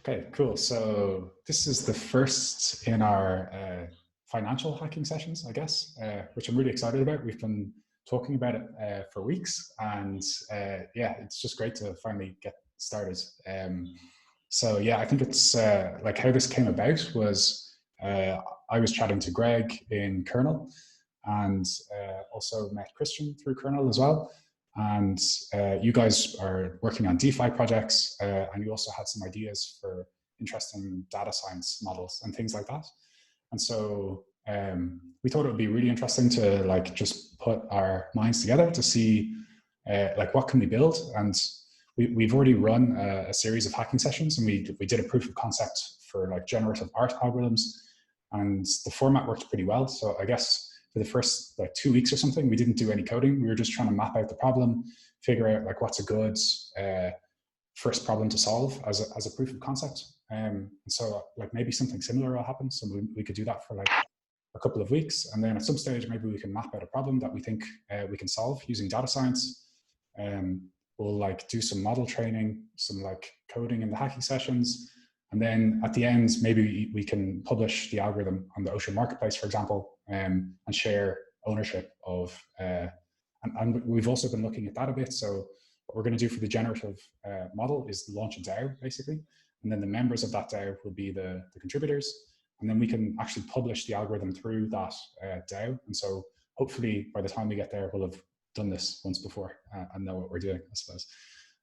Okay, cool. So this is the first in our financial hacking sessions, I guess, which I'm really excited about. We've been talking about it for weeks, and yeah, it's just great to finally get started. So yeah, I think it's like how this came about was I was chatting to Greg in Kernel, and also met Christian through Kernel as well. And you guys are working on DeFi projects, and you also had some ideas for interesting data science models and things like that. And so we thought it would be really interesting to like just put our minds together to see like what can we build. And we've already run a series of hacking sessions, and we did a proof of concept for like generative art algorithms, and the format worked pretty well. So I guess for the first like 2 weeks or something, we didn't do any coding. We were just trying to map out the problem, figure out like what's a good first problem to solve as a proof of concept. And so like maybe something similar will happen. So we could do that for like a couple of weeks. And then at some stage, maybe we can map out a problem that we think we can solve using data science. We'll like do some model training, some like coding in the hacking sessions. And then at the end, maybe we can publish the algorithm on the Ocean Marketplace, for example, and share ownership of, and we've also been looking at that a bit. So what we're going to do for the generative model is launch a DAO, basically. And then the members of that DAO will be the contributors. And then we can actually publish the algorithm through that DAO. And so hopefully by the time we get there, we'll have done this once before and know what we're doing, I suppose.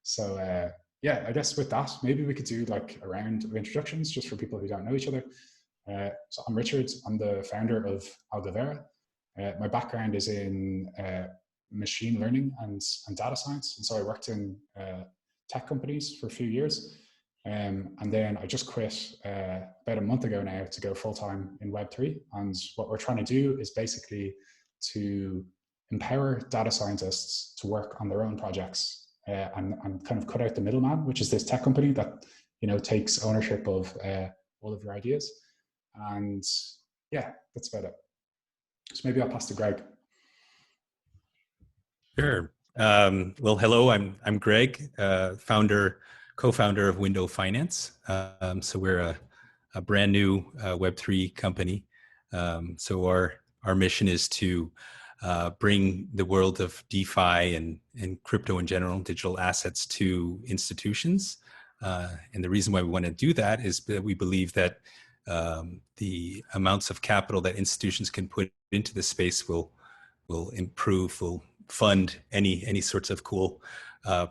So yeah, I guess with that, maybe we could do like a round of introductions just for people who don't know each other. So I'm Richard. I'm the founder of Algovera. My background is in machine learning and data science. And so I worked in tech companies for a few years. And then I just quit about a month ago now to go full-time in Web3. And what we're trying to do is basically to empower data scientists to work on their own projects and kind of cut out the middleman, which is this tech company that, you know, takes ownership of all of your ideas. And yeah, that's about it. So maybe I'll pass to Greg. Sure. Well, hello, I'm Greg, co-founder of Window Finance. So we're a brand new Web3 company. So our mission is to bring the world of DeFi and crypto in general, digital assets, to institutions. And the reason why we want to do that is that we believe that the amounts of capital that institutions can put into the space will improve, will fund any sorts of cool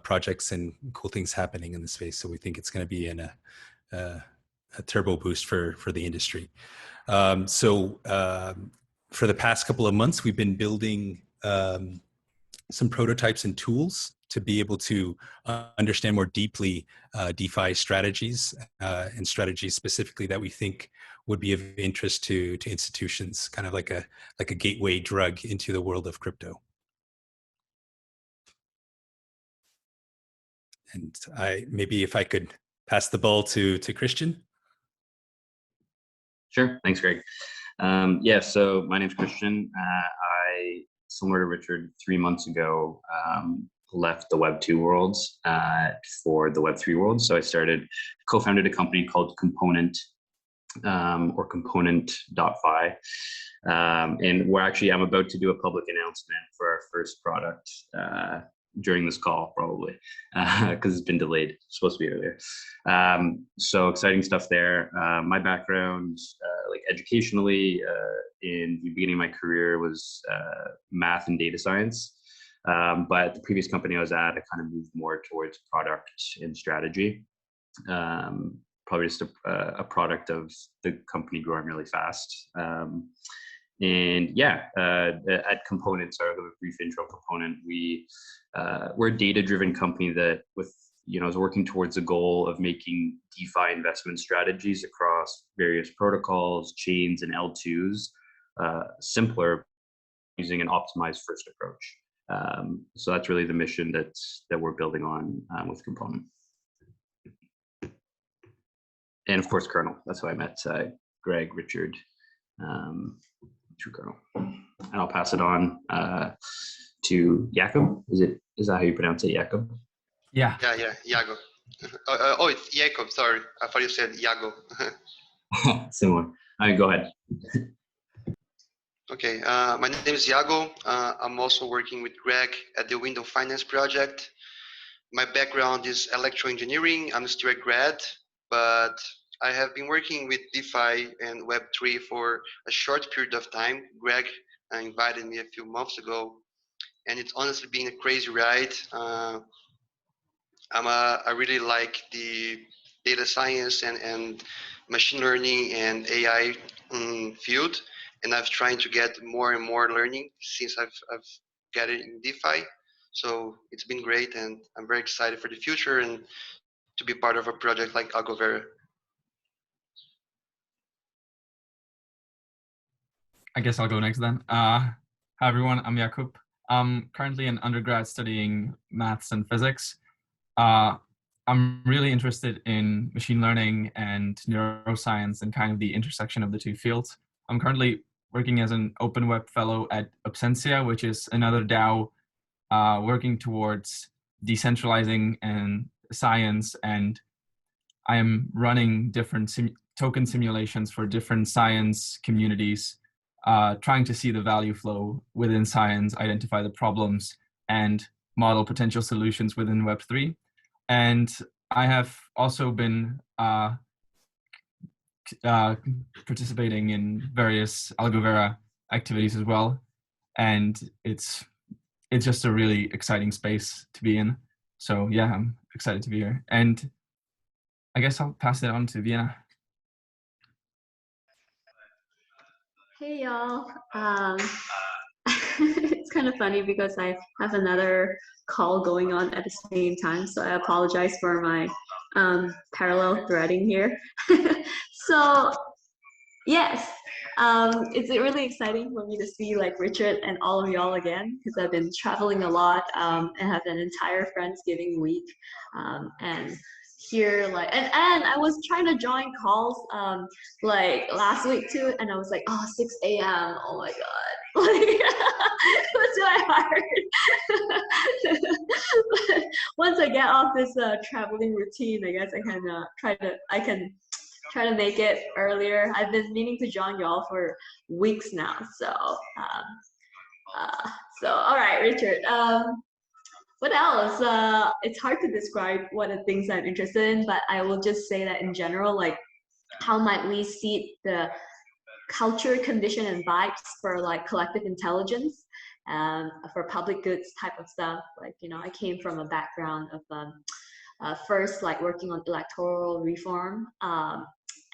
projects and cool things happening in the space. So we think it's going to be in a turbo boost for the industry. For the past couple of months, we've been building some prototypes and tools to be able to understand more deeply DeFi strategies and strategies specifically that we think would be of interest to institutions, kind of like a gateway drug into the world of crypto. And maybe if I could pass the ball to Christian. Sure, thanks, Greg. Yeah, so my name's Christian. I, similar to Richard, 3 months ago, left the Web2 worlds for the Web3 world. So I co-founded a company called Component, or Component.fi. And I'm about to do a public announcement for our first product during this call, probably, because it's been delayed. It's supposed to be earlier. So exciting stuff there. My background, like educationally, in the beginning of my career was math and data science. But the previous company I was at, I kind of moved more towards product and strategy. Probably just a product of the company growing really fast. And yeah, at Component, so I'll give a brief intro of Component. We're a data-driven company that is working towards the goal of making DeFi investment strategies across various protocols, chains, and L2s simpler using an optimized first approach. So that's really the mission that we're building on with Component. And of course, Kernel. That's how I met Greg, Richard, through Kernel. And I'll pass it on to Iago. Is that how you pronounce it, Iago? Yeah, Iago. Oh, it's Iago. Sorry, I thought you said Iago. Similar. All right, go ahead. Okay, my name is Iago. I'm also working with Greg at the Window Finance project. My background is electrical engineering. I'm still a grad, but I have been working with DeFi and Web3 for a short period of time. Greg invited me a few months ago, and it's honestly been a crazy ride. I really like the data science and machine learning and AI field, and I've trying to get more and more learning since I've got it in DeFi. So it's been great, and I'm very excited for the future and to be part of a project like Algovera. I guess I'll go next then. Hi everyone, I'm Jakub. I'm currently an undergrad studying maths and physics. I'm really interested in machine learning and neuroscience and kind of the intersection of the two fields. I'm currently working as an open web fellow at Absentia, which is another DAO working towards decentralizing and science, and I am running different token simulations for different science communities, trying to see the value flow within science, identify the problems, and model potential solutions within Web3. And I have also been participating in various Algovera activities as well. And it's just a really exciting space to be in. So yeah, I'm excited to be here. And I guess I'll pass it on to Vienna. Hey y'all. It's kind of funny because I have another call going on at the same time, so I apologize for my parallel threading here. So yes, it's really exciting for me to see like Richard and all of y'all again, because I've been traveling a lot and have an entire Friendsgiving week, and here like and I was trying to join calls like last week too, and I was like, oh, 6 a.m. oh my god, like that's what I heard. But once I get off this traveling routine, I guess I can try to make it earlier. I've been meaning to join y'all for weeks now, so all right, Richard. What else? It's hard to describe what the things I'm interested in, but I will just say that in general, like, how might we see the culture, condition, and vibes for like collective intelligence, for public goods type of stuff. Like, you know, I came from a background of first like working on electoral reform,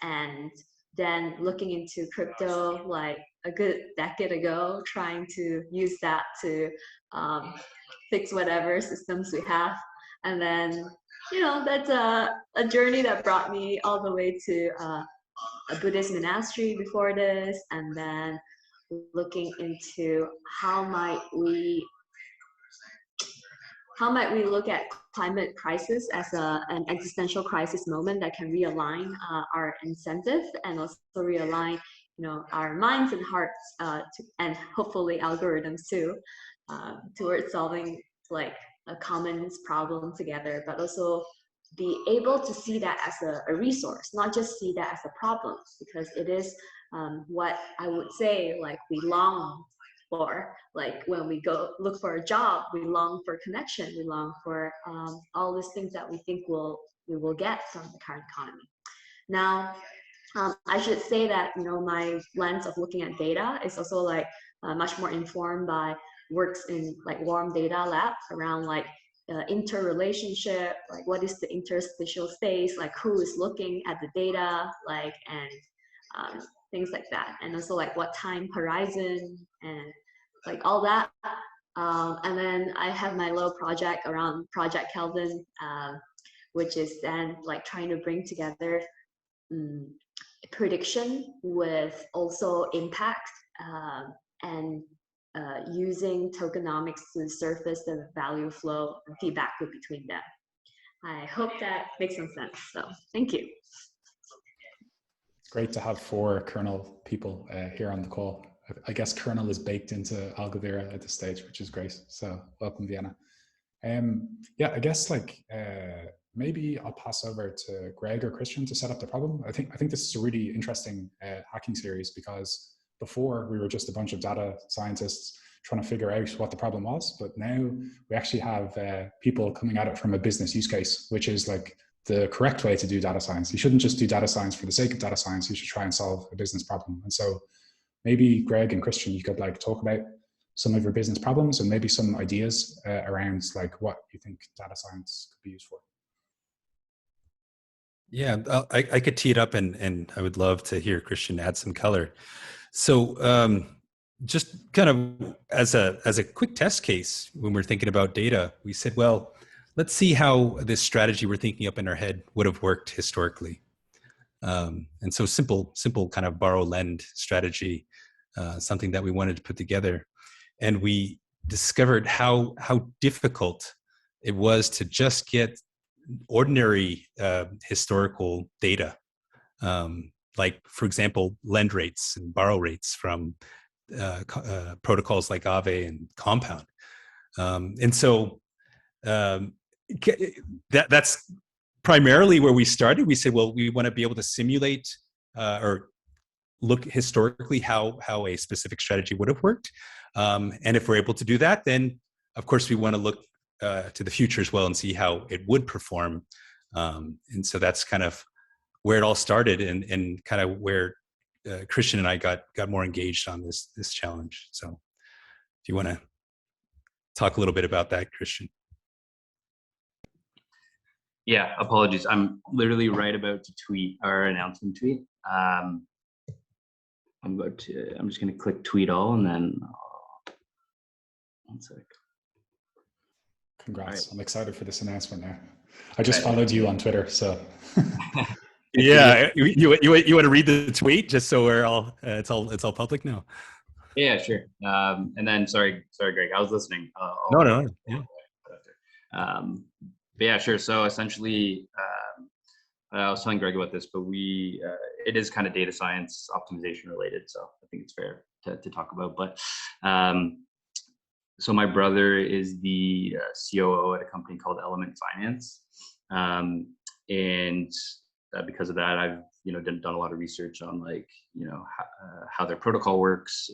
and then looking into crypto like a good decade ago, trying to use that to fix whatever systems we have. And then, you know, that's a journey that brought me all the way to a Buddhist monastery before this, and then looking into how might we look at climate crisis as an existential crisis moment that can realign our incentive and also realign, you know, our minds and hearts and hopefully algorithms too, towards solving like a common problem together, but also be able to see that as a resource, not just see that as a problem, because it is what I would say like we long for. Like when we go look for a job, we long for connection, we long for all these things that we think we will get from the current economy. Now, I should say that, you know, my lens of looking at data is also like much more informed by works in like warm data lab around like interrelationship, like what is the interstitial space, like who is looking at the data, like, and things like that, and also like what time horizon and like all that. And then I have my little project around Project Kelvin, which is then like trying to bring together prediction with also impact, and using tokenomics to surface the value flow and feedback loop between them. I hope that makes some sense. So thank you. It's great to have 4 kernel people here on the call. I guess kernel is baked into Algovera at this stage, which is great. So welcome, Vienna. Yeah, I guess like maybe I'll pass over to Greg or Christian to set up the problem. I think this is a really interesting hacking series, because before we were just a bunch of data scientists trying to figure out what the problem was, but now we actually have people coming at it from a business use case, which is like the correct way to do data science. You shouldn't just do data science for the sake of data science. You should try and solve a business problem. And so maybe Greg and Christian, you could like talk about some of your business problems and maybe some ideas around like what you think data science could be used for. Yeah, I could tee it up, and I would love to hear Christian add some color. So just kind of as a quick test case, when we're thinking about data, we said, well, let's see how this strategy we're thinking up in our head would have worked historically. And so simple kind of borrow lend strategy, something that we wanted to put together. And we discovered how difficult it was to just get ordinary historical data, like, for example, lend rates and borrow rates from protocols like Aave and Compound. And so that's primarily where we started. We said, well, we want to be able to simulate or look historically how a specific strategy would have worked. And if we're able to do that, then of course we want to look to the future as well and see how it would perform. And so that's kind of where it all started, and kind of where Christian and I got more engaged on this challenge. So if you want to talk a little bit about that, Christian. Yeah, apologies. I'm literally right about to tweet our announcement tweet. I'm just going to click tweet all, and then one sec. Congrats. Right. I'm excited for this announcement now. I just followed you on Twitter, so. Yeah, you want to read the tweet just so we're all it's all public now? Yeah, sure. And then sorry, Greg, I was listening. No. Yeah. But yeah, sure. So essentially, I was telling Greg about this, but it is kind of data science optimization related, so I think it's fair to talk about. But so my brother is the COO at a company called Element Finance, and because of that, I've done a lot of research on how their protocol works.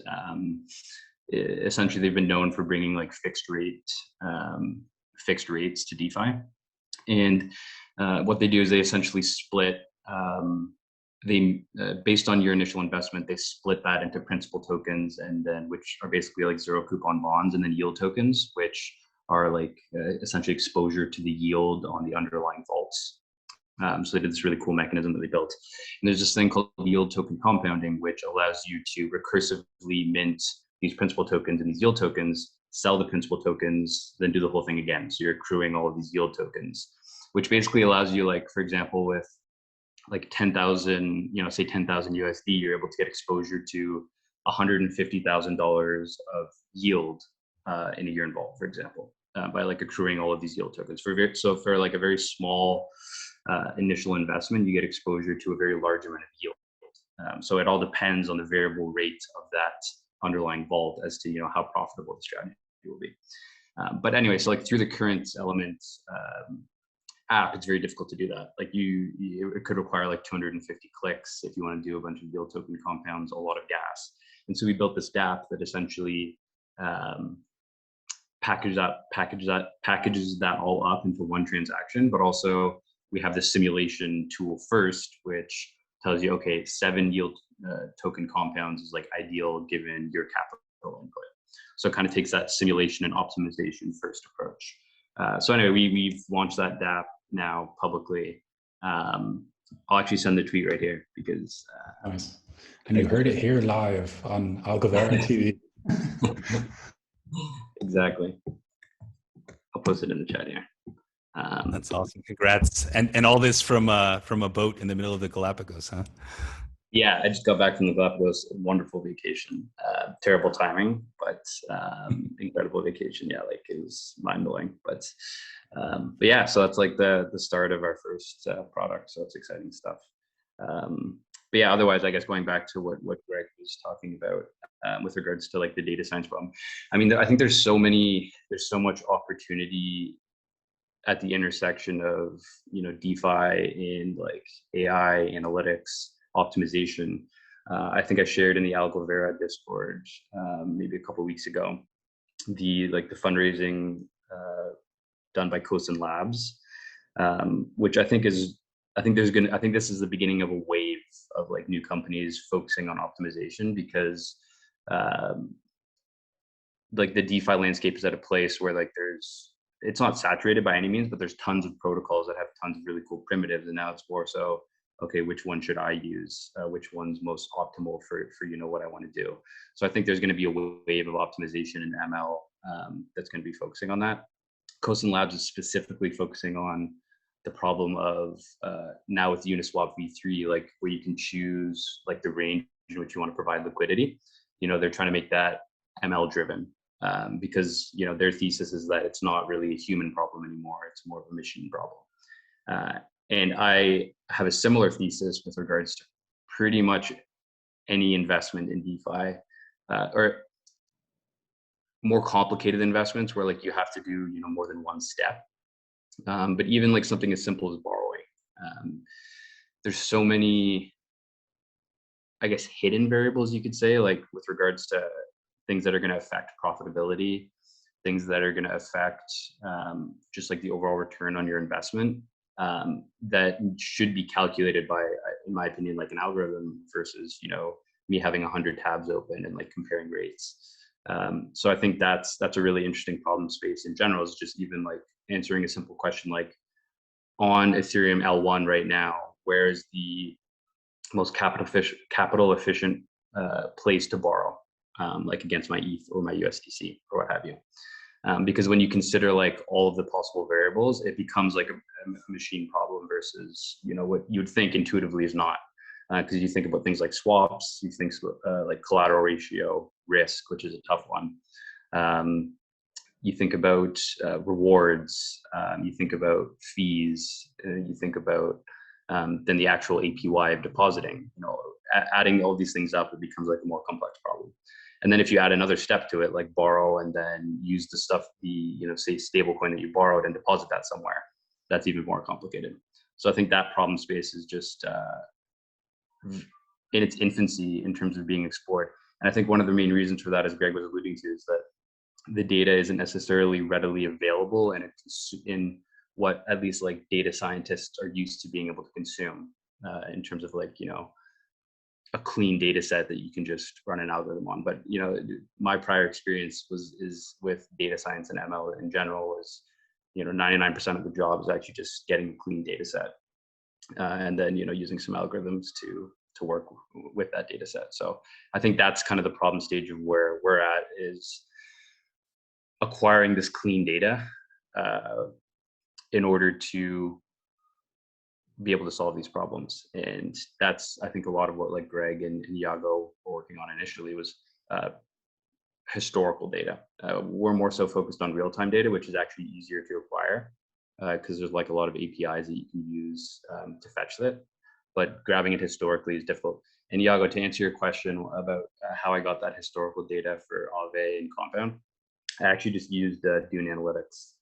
Essentially, they've been known for bringing like fixed rates to DeFi, and what they do is they essentially split. Based on your initial investment, they split that into principal tokens, and then which are basically like zero coupon bonds, and then yield tokens, which are like essentially exposure to the yield on the underlying vaults. So they did this really cool mechanism that they built. And there's this thing called yield token compounding, which allows you to recursively mint these principal tokens and these yield tokens, sell the principal tokens, then do the whole thing again. So you're accruing all of these yield tokens, which basically allows you, like, for example, with like 10,000, say 10,000 USD, you're able to get exposure to $150,000 of yield in a year in vault, for example, by like accruing all of these yield tokens. So for like a very small initial investment, you get exposure to a very large amount of yield. So it all depends on the variable rate of that underlying vault as to how profitable the strategy will be. But anyway, so like through the current Element app, it's very difficult to do that. Like it could require like 250 clicks if you want to do a bunch of yield token compounds, a lot of gas. And so we built this dApp that essentially packages that all up into one transaction, but also we have this simulation tool first, which tells you, okay, 7 yield token compounds is like ideal given your capital input. So it kind of takes that simulation and optimization first approach. So anyway, we've launched that dApp now publicly. I'll actually send the tweet right here because nice. And you heard it here live on Algovera TV. Exactly. I'll post it in the chat here. That's awesome. Congrats. And all this from a boat in the middle of the Galapagos, huh? Yeah, I just got back from the Galapagos. Wonderful vacation. Terrible timing, but incredible vacation. Yeah, like it was mind-blowing. But yeah, so that's like the start of our first product. So it's exciting stuff. But yeah, otherwise, I guess going back to what Greg was talking about with regards to like the data science problem. I mean, I think there's so much opportunity at the intersection of, DeFi and like AI, analytics, optimization. I think I shared in the Algovera Discord maybe a couple of weeks ago the fundraising done by Cosin Labs, which I think this is the beginning of a wave of like new companies focusing on optimization, because like the DeFi landscape is at a place where like it's not saturated by any means, but there's tons of protocols that have tons of really cool primitives, and now it's more so, okay, which one should I use? Which one's most optimal for what I want to do? So I think there's going to be a wave of optimization in ML that's going to be focusing on that. Cosin Labs is specifically focusing on the problem of now with Uniswap v3, like where you can choose like the range in which you want to provide liquidity. They're trying to make that ML driven because their thesis is that it's not really a human problem anymore; it's more of a machine problem. And I have a similar thesis with regards to pretty much any investment in DeFi or more complicated investments where like you have to do more than one step. But even like something as simple as borrowing, there's so many, I guess, hidden variables you could say, like with regards to things that are going to affect profitability, things that are going to affect just like the overall return on your investment, that should be calculated by, in my opinion, like an algorithm versus me having 100 tabs open and like comparing rates. So I think that's a really interesting problem space in general, is just even like answering a simple question like, on Ethereum L1 right now, where is the most capital efficient place to borrow, like against my ETH or my USDC or what have you? Because when you consider like all of the possible variables, it becomes like a machine problem versus what you'd think intuitively is not. Because you think about things like swaps, you think like collateral ratio, risk, which is a tough one. You think about rewards, you think about fees, you think about then the actual APY of depositing. Adding all these things up, it becomes like a more complex problem. And then if you add another step to it, like borrow and then use the stuff, say stable coin that you borrowed and deposit that somewhere, that's even more complicated. So I think that problem space is just in its infancy in terms of being explored. And I think one of the main reasons for that, as Greg was alluding to, is that the data isn't necessarily readily available, and it's in what at least like data scientists are used to being able to consume in terms of like, a clean data set that you can just run an algorithm on. But, my prior experience is with data science and ML in general is, 99% of the job is actually just getting a clean data set. And then, using some algorithms to work with that data set. So I think that's kind of the problem stage of where we're at, is acquiring this clean data in order to be able to solve these problems. And that's, I think, a lot of what like Greg and Iago were working on initially was historical data. We're more so focused on real-time data, which is actually easier to acquire because there's like a lot of APIs that you can use to fetch that. But grabbing it historically is difficult. And Iago, to answer your question about how I got that historical data for Aave and Compound, I actually just used Dune Analytics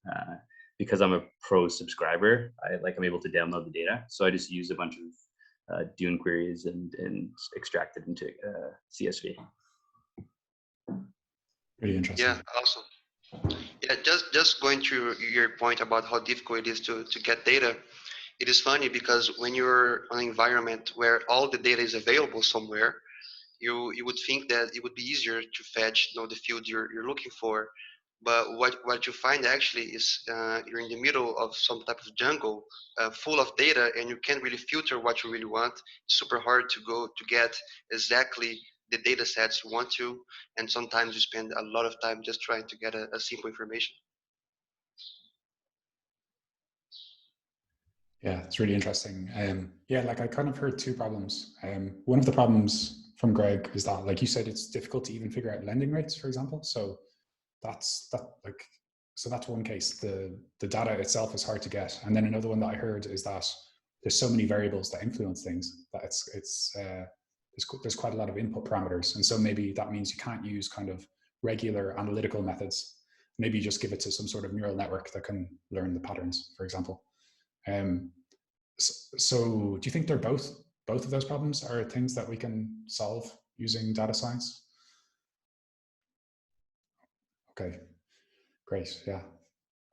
because I'm a pro subscriber. I'm able to download the data. So I just used a bunch of Dune queries and extract it into CSV. Really interesting. Yeah, awesome. Yeah, just going to your point about how difficult it is to get data. It is funny because when you're on an environment where all the data is available somewhere, you would think that it would be easier to fetch the field you're looking for. But what you find actually is you're in the middle of some type of jungle full of data, and you can't really filter what you really want. It's super hard to get exactly the data sets you want to, and sometimes you spend a lot of time just trying to get a simple information. Yeah, it's really interesting. Yeah, like I kind of heard two problems. One of the problems from Greg is that, like you said, it's difficult to even figure out lending rates, for example. So that's one case. The data itself is hard to get. And then another one that I heard is that there's so many variables that influence things that there's quite a lot of input parameters. And so maybe that means you can't use kind of regular analytical methods. maybe just give it to some sort of neural network that can learn the patterns, for example. So do you think they're both of those problems are things that we can solve using data science? Okay, great, yeah.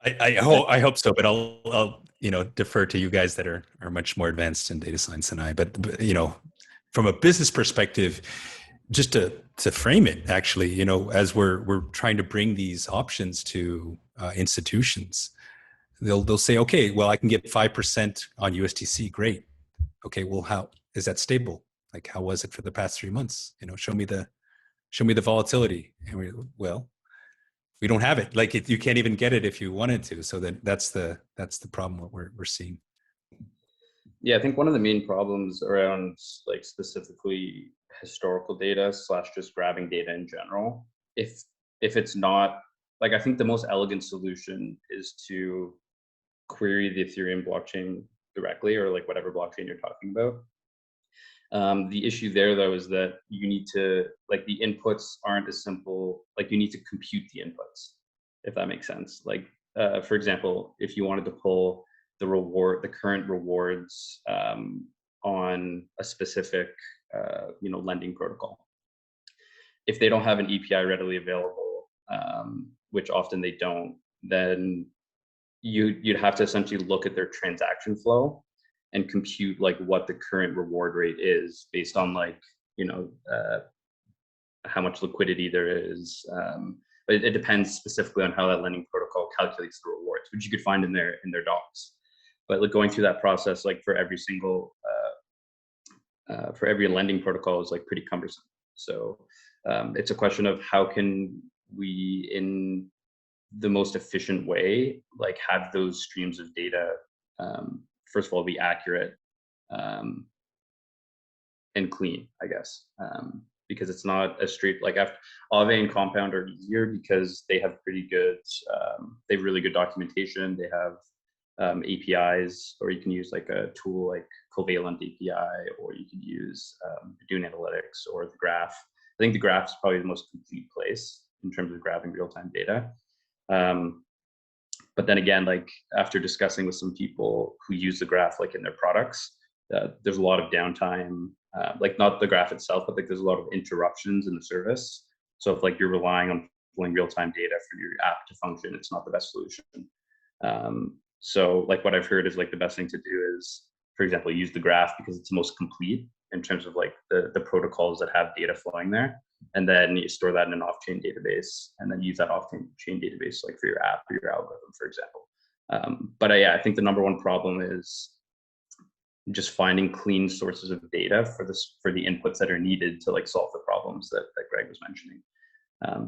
I hope so, but I'll defer to you guys that are much more advanced in data science than I. But from a business perspective, just to frame it, actually, as we're trying to bring these options to institutions, they'll say, okay, well, I can get 5% on USDC. Great. Okay, well, how is that stable? Like, how was it for the past 3 months? Show me the volatility. And we don't have it. Like, you can't even get it if you wanted to. So that's the problem what we're seeing. Yeah, I think one of the main problems around like specifically historical data / just grabbing data in general, if it's not like, I think the most elegant solution is to query the Ethereum blockchain directly, or like whatever blockchain you're talking about. The issue there though is that you need to, like, the inputs aren't as simple. Like, you need to compute the inputs, if that makes sense. Like, for example, if you wanted to pull the current rewards on a specific lending protocol, if they don't have an API readily available, which often they don't, then you'd have to essentially look at their transaction flow and compute like what the current reward rate is based on like how much liquidity there is. But it depends specifically on how that lending protocol calculates the rewards, which you could find in their docs. But like going through that process, like for every single for every lending protocol is like pretty cumbersome. So it's a question of how can we, in the most efficient way, like have those streams of data first of all be accurate and clean, I guess, because it's not as straight. Like Aave and Compound are easier because they have pretty good, they have really good documentation. They have APIs, or you can use like a tool like Covalent API, or you could use Dune Analytics or the Graph. I think the Graph is probably the most complete place in terms of grabbing real-time data. But then again, like after discussing with some people who use the Graph like in their products, there's a lot of downtime, like not the Graph itself, but like there's a lot of interruptions in the service. So if like you're relying on pulling real-time data for your app to function, it's not the best solution. So like what I've heard is like the best thing to do is, for example, use the Graph because it's most complete in terms of like the protocols that have data flowing there. And then you store that in an off-chain database, and then use that off-chain database like for your app or your algorithm, for example. But yeah, I think the number one problem is just finding clean sources of data for the inputs that are needed to like solve the problems that Greg was mentioning.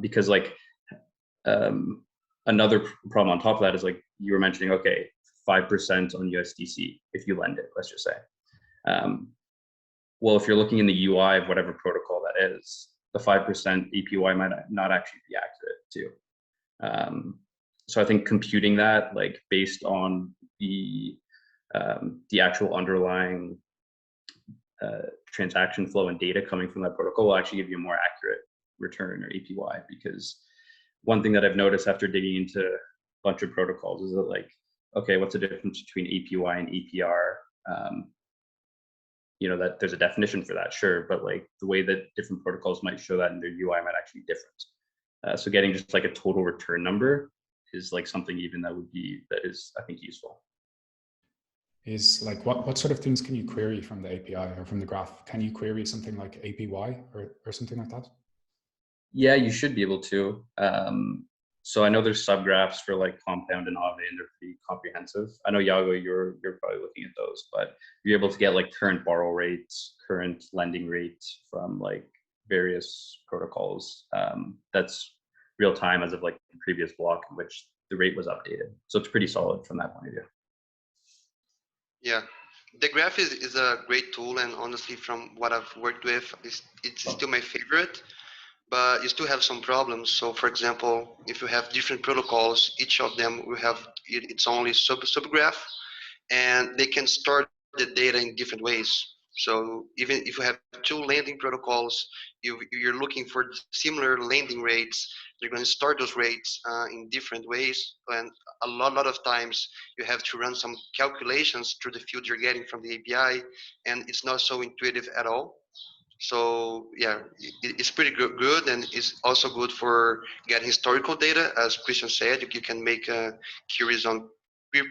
Because like another problem on top of that is like you were mentioning, okay, 5% on USDC if you lend it, let's just say. Well, if you're looking in the UI of whatever protocol that is, the 5% APY might not actually be accurate too. So I think computing that like based on the actual underlying transaction flow and data coming from that protocol will actually give you a more accurate return or APY. Because one thing that I've noticed after digging into a bunch of protocols is that like, okay, what's the difference between APY and APR? That there's a definition for that, sure, but like the way that different protocols might show that in their UI might actually be different. So getting just like a total return number is like something even that is, I think, useful. Is like what sort of things can you query from the API or from the Graph? Can you query something like APY or something like that? Yeah, you should be able to. So I know there's subgraphs for like Compound and Aave, and they're pretty comprehensive. I know Iago, you're probably looking at those, but you're able to get like current borrow rates, current lending rates from like various protocols. That's real time as of like the previous block in which the rate was updated. So it's pretty solid from that point of view. Yeah, the Graph is a great tool, and honestly, from what I've worked with, it's still my favorite. But you still have some problems. So for example, if you have different protocols, each of them will have its only subgraph, and they can store the data in different ways. So even if you have two lending protocols, you're looking for similar lending rates. You're going to start those rates in different ways, and a lot of times you have to run some calculations through the field you're getting from the API, and it's not so intuitive at all. So yeah, it's pretty good, and it's also good for getting historical data. As Christian said, you can make queries on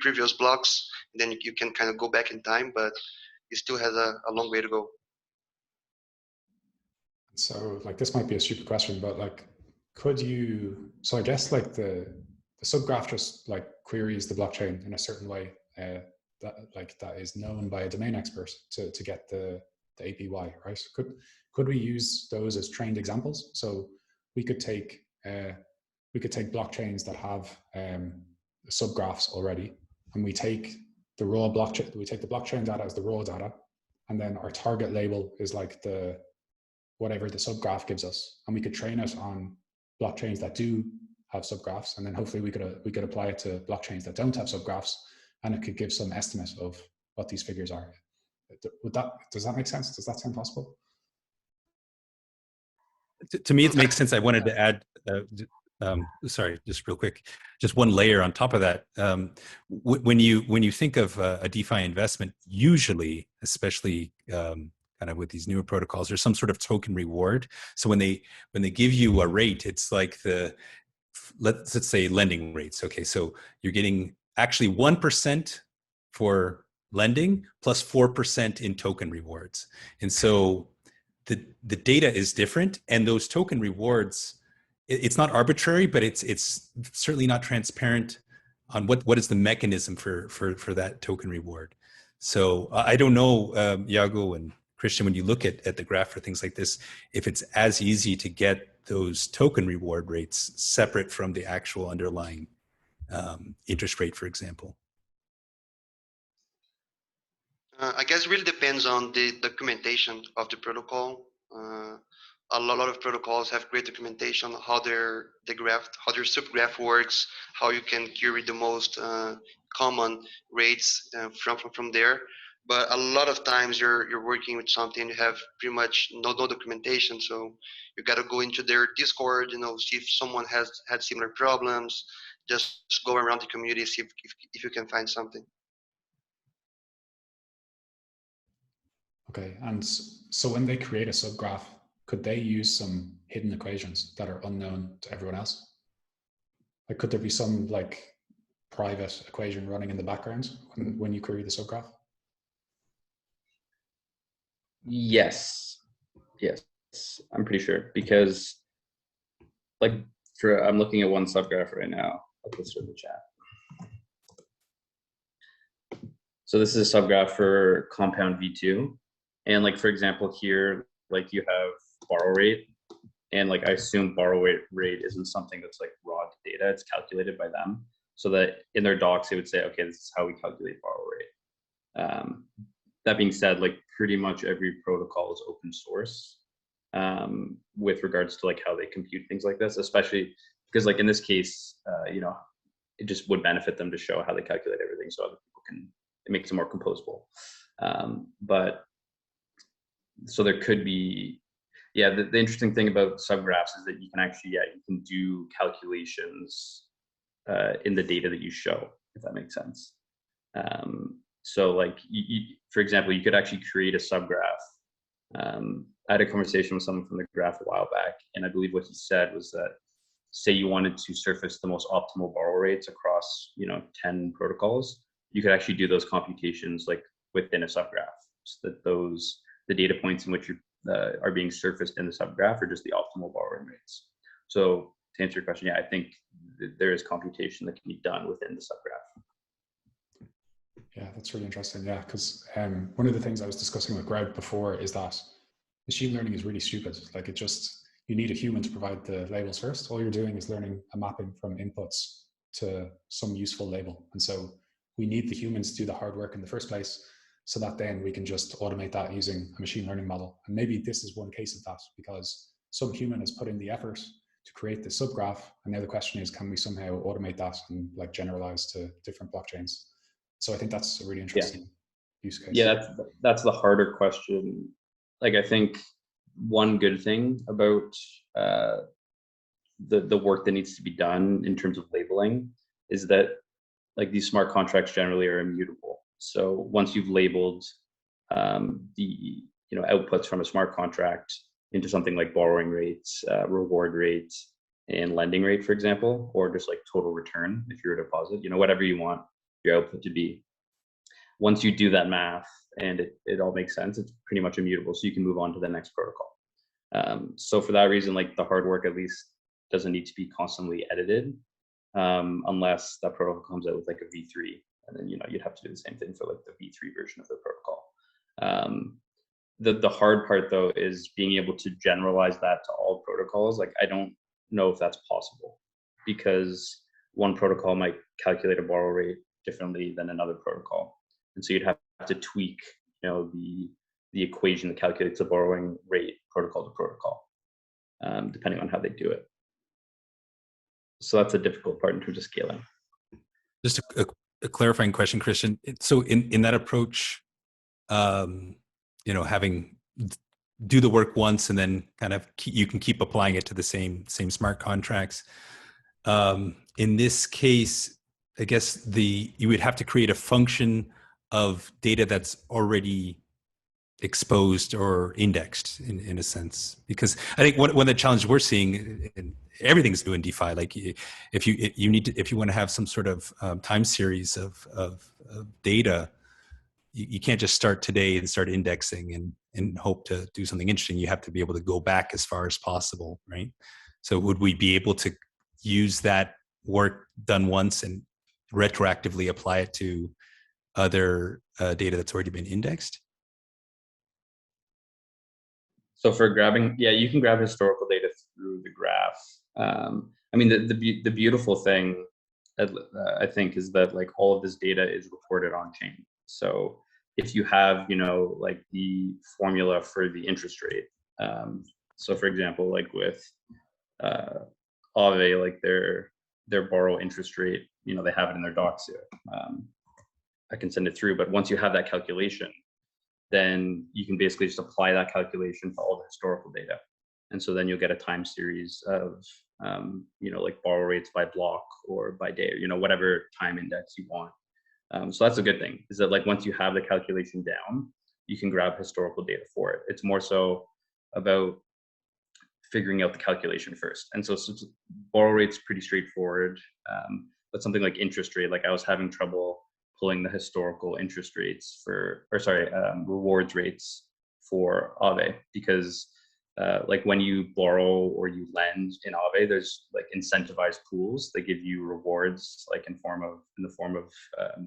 previous blocks, and then you can kind of go back in time, but it still has a long way to go. So like this might be a stupid question, but like, could you? So I guess like the subgraph just like queries the blockchain in a certain way that is known by a domain expert to get the APY, right? Could we use those as trained examples? So we could take blockchains that have subgraphs already, and we take the raw blockchain. We take the blockchain data as the raw data, and then our target label is like the whatever the subgraph gives us, and we could train it on blockchains that do have subgraphs, and then hopefully we could apply it to blockchains that don't have subgraphs, and it could give some estimate of what these figures are. Does that make sense? Does that sound possible? To me, it makes sense. I wanted to add, sorry, just real quick, just one layer on top of that. When you think of a DeFi investment, usually, especially kind of with these newer protocols, there's some sort of token reward. So when they give you a rate, it's like let's say lending rates. Okay, so you're getting actually 1% for lending plus 4% in token rewards, and so the data is different, and those token rewards, it's not arbitrary, but it's certainly not transparent on what is the mechanism for that token reward. So I don't know, Iago and Christian, when you look at the graph for things like this, if it's as easy to get those token reward rates separate from the actual underlying interest rate, for example. I guess it really depends on the documentation of the protocol. A lot of protocols have great documentation on how their subgraph works, how you can query the most common rates from there. But a lot of times you're working with something you have pretty much no documentation, so you got to go into their Discord, see if someone has had similar problems. Just go around the community, see if you can find something. Okay, and so when they create a subgraph, could they use some hidden equations that are unknown to everyone else? Like, could there be some like private equation running in the background when you query the subgraph? Yes, I'm pretty sure, because like I'm looking at one subgraph right now. I'll put this in the chat. So this is a subgraph for compound V2. And like, for example, here, like you have borrow rate, and like I assume borrow rate isn't something that's like raw data, it's calculated by them. So that in their docs, they would say, okay, this is how we calculate borrow rate. That being said, like pretty much every protocol is open source with regards to like how they compute things like this, especially because like in this case, it just would benefit them to show how they calculate everything so other people can, it makes it more composable. But so there could be, the interesting thing about subgraphs is that you can actually, you can do calculations in the data that you show, if that makes sense. So like, for example, you could actually create a subgraph. I had a conversation with someone from the graph a while back, and I believe what he said was that, say you wanted to surface the most optimal borrow rates across, 10 protocols, you could actually do those computations like within a subgraph, so that the data points in which are being surfaced in the subgraph are just the optimal borrowing rates. So to answer your question, I think there is computation that can be done within the subgraph. Yeah, that's really interesting. Yeah, because one of the things I was discussing with Greg before is that machine learning is really stupid. Like you need a human to provide the labels first. All you're doing is learning a mapping from inputs to some useful label. And so we need the humans to do the hard work in the first place, so that then we can just automate that using a machine learning model. And maybe this is one case of that, because some human has put in the effort to create the subgraph. And now the question is, can we somehow automate that and like generalize to different blockchains? So I think that's a really interesting use case? Yeah, that's the harder question. Like, I think one good thing about the work that needs to be done in terms of labeling is that like these smart contracts generally are immutable. So once you've labeled the outputs from a smart contract into something like borrowing rates, reward rates, and lending rate, for example, or just like total return if you're a deposit, whatever you want your output to be. Once you do that math and it all makes sense, it's pretty much immutable. So you can move on to the next protocol. So for that reason, like the hard work at least doesn't need to be constantly edited unless that protocol comes out with like a V3. And then, you'd have to do the same thing for like the V3 version of the protocol. The hard part though is being able to generalize that to all protocols. Like, I don't know if that's possible because one protocol might calculate a borrow rate differently than another protocol. And so you'd have to tweak, the equation that calculates the borrowing rate protocol to protocol, depending on how they do it. So that's a difficult part in terms of scaling. Just a clarifying question, Christian. So in that approach, having do the work once and then kind of you can keep applying it to the same smart contracts. In this case, I guess you would have to create a function of data that's already exposed or indexed in a sense, because I think one of the challenges we're seeing, and everything's new in DeFi, like if you want to have some sort of time series of data, you can't just start today and start indexing and hope to do something interesting. You have to be able to go back as far as possible, right? So would we be able to use that work done once and retroactively apply it to other data that's already been indexed? So for grabbing, you can grab historical data through the graph. I mean, the beautiful thing, I think, is that like all of this data is recorded on chain. So if you have, like the formula for the interest rate. So for example, like with Aave, like their borrow interest rate, they have it in their docs here. I can send it through, but once you have that calculation, then you can basically just apply that calculation to all the historical data. And so then you'll get a time series of, like borrow rates by block or by day, or, whatever time index you want. So that's a good thing, is that like once you have the calculation down, you can grab historical data for it. It's more so about figuring out the calculation first. And so borrow rate's pretty straightforward, but something like interest rate, like I was having trouble pulling the historical interest rates rewards rates for Aave, because like when you borrow or you lend in Aave, there's like incentivized pools that give you rewards, like in the form of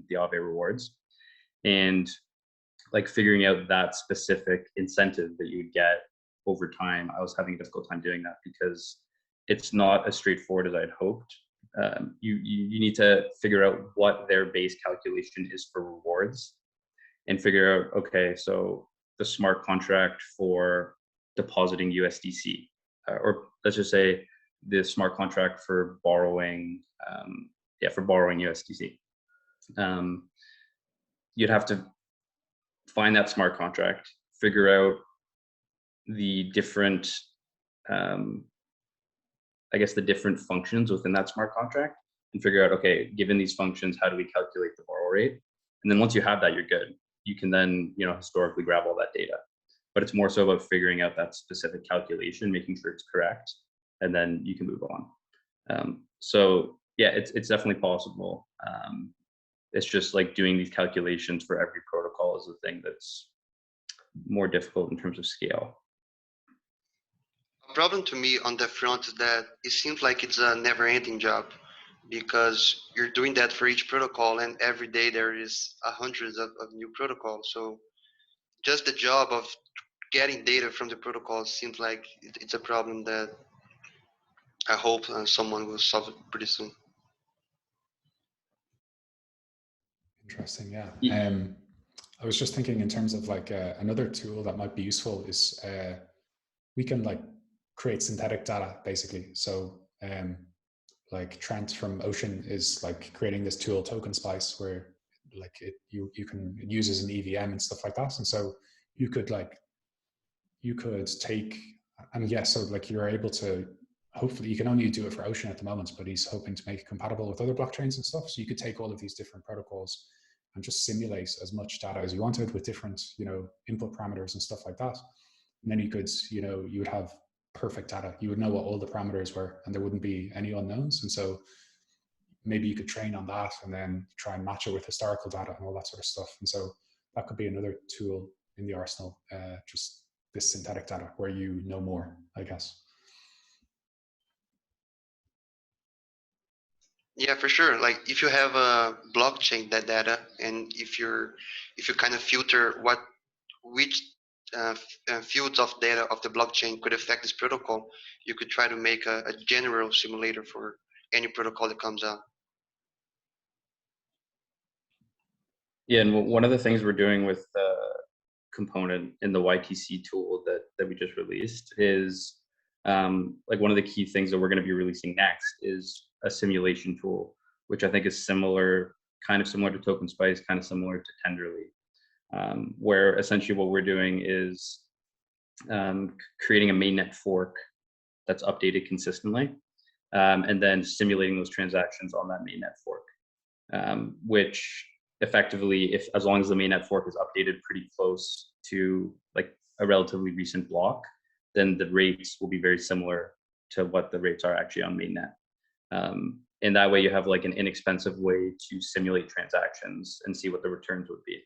the Aave rewards, and like figuring out that specific incentive that you would get over time. I was having a difficult time doing that because it's not as straightforward as I'd hoped. You need to figure out what their base calculation is for rewards and figure out, okay, so the smart contract for depositing USDC, or let's just say the smart contract for borrowing, USDC. You'd have to find that smart contract, figure out the different the different functions within that smart contract, and figure out, okay, given these functions, how do we calculate the borrow rate? And then once you have that, you're good. You can then, historically grab all that data. But it's more so about figuring out that specific calculation, making sure it's correct, and then you can move on. So yeah, it's definitely possible. It's just like doing these calculations for every protocol is the thing that's more difficult in terms of scale. A problem to me on that front is that it seems like it's a never-ending job, because you're doing that for each protocol, and every day there is hundreds of new protocols. So just the job of getting data from the protocol seems like it's a problem that I hope someone will solve it pretty soon. Interesting, yeah. I was just thinking in terms of like another tool that might be useful is we can like create synthetic data basically. So like Trent from Ocean is like creating this tool Token Spice, where like you can use as an EVM and stuff like that. And so you could take, and yeah, so like you're able to, hopefully you can only do it for Ocean at the moment, but he's hoping to make it compatible with other blockchains and stuff. So you could take all of these different protocols and just simulate as much data as you wanted with different, input parameters and stuff like that. And then you could, you would have perfect data. You would know what all the parameters were, and there wouldn't be any unknowns. And so maybe you could train on that and then try and match it with historical data and all that sort of stuff. And so that could be another tool in the arsenal, just this synthetic data where you know more, I guess. Yeah, for sure. Like if you have a blockchain that data, and if you kind of filter which fields of data of the blockchain could affect this protocol, you could try to make a general simulator for any protocol that comes out. Yeah, and one of the things we're doing with the component in the YTC tool that we just released is like one of the key things that we're going to be releasing next is a simulation tool, which I think is kind of similar to Token Spice, kind of similar to Tenderly, where essentially what we're doing is creating a mainnet fork that's updated consistently, and then simulating those transactions on that mainnet fork, which effectively, as long as the mainnet fork is updated pretty close to like a relatively recent block, then the rates will be very similar to what the rates are actually on mainnet. And that way you have like an inexpensive way to simulate transactions and see what the returns would be.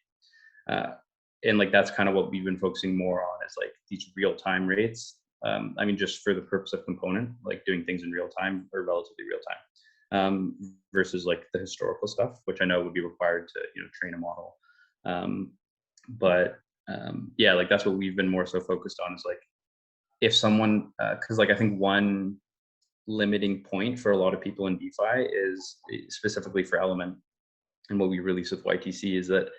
And like that's kind of what we've been focusing more on, is like these real-time rates. I mean, just for the purpose of component, like doing things in real time or relatively real time, versus like the historical stuff, which I know would be required to train a model. Yeah, like that's what we've been more so focused on, is like if someone, because like I think one limiting point for a lot of people in DeFi is specifically for Element, and what we release with YTC is that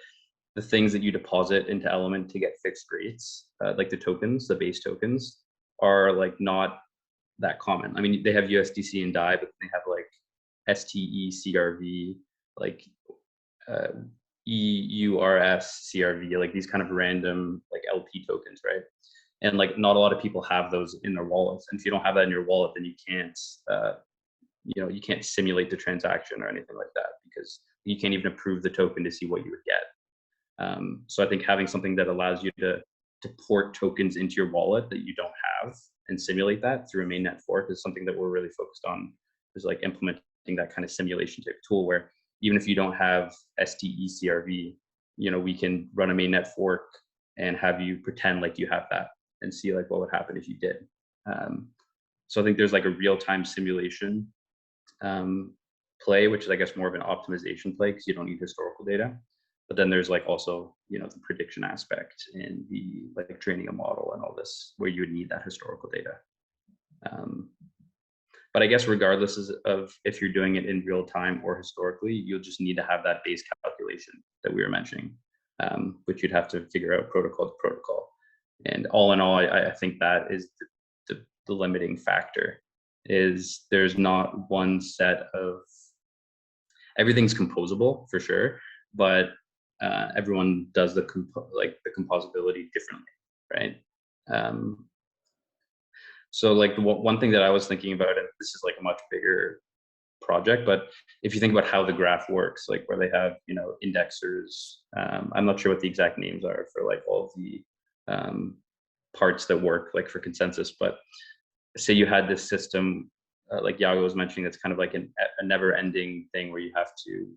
the things that you deposit into Element to get fixed rates, like the tokens, the base tokens, are like not that common. I mean, they have USDC and DAI, but they have like STE CRV, like EURS CRV, like these kind of random like LP tokens, right? And like not a lot of people have those in their wallets. And if you don't have that in your wallet, then you can't, you can't simulate the transaction or anything like that, because you can't even approve the token to see what you would get. So I think having something that allows you to port tokens into your wallet that you don't have and simulate that through a mainnet fork is something that we're really focused on, is like implementing that kind of simulation type tool where even if you don't have STE CRV, we can run a mainnet fork and have you pretend like you have that and see like what would happen if you did. So I think there's like a real-time simulation play, which is I guess more of an optimization play because you don't need historical data. But then there's like also, the prediction aspect and the like training a model and all this, where you would need that historical data. But I guess regardless of if you're doing it in real time or historically, you'll just need to have that base calculation that we were mentioning, which you'd have to figure out protocol to protocol. And all in all, I think that is the limiting factor, is there's not one set of, everything's composable for sure, but everyone does the composability differently, right? So like one thing that I was thinking about, and this is like a much bigger project, but if you think about how the graph works, like where they have, indexers, I'm not sure what the exact names are for like all of the parts that work like for consensus, but say you had this system, like Iago was mentioning, that's kind of like a never ending thing where you have to